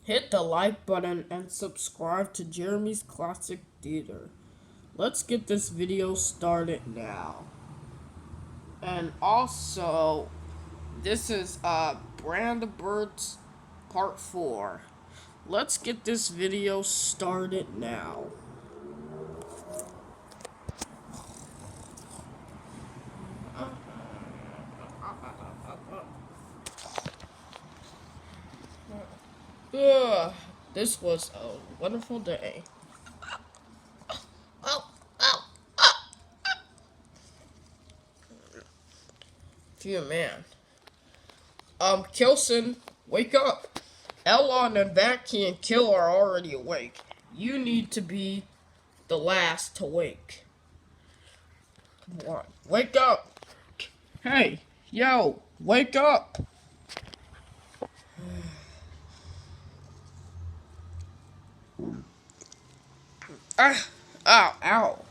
Hit the like button and subscribe to Jeremy's Classic Theater. Let's get this video started now. And also, this is Branda Birds Part 4. Let's get this video started now. Ugh, this was a wonderful day. Phew, man. Kilson, wake up. Elon and Vacky and Kill are already awake. You need to be the last to wake. Come on, wake up. Hey, yo, wake up. Ow.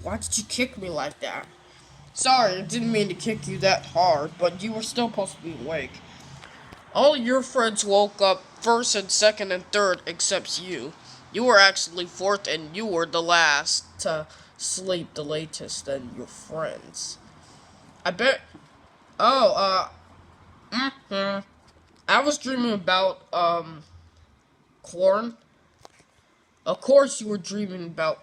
Why did you kick me like that? Sorry, I didn't mean to kick you that hard, but you were still supposed to be awake. All your friends woke up first and second and third except you. You were actually fourth and you were the last to sleep the latest than your friends. I bet... Oh, I was dreaming about, corn. Of course you were dreaming about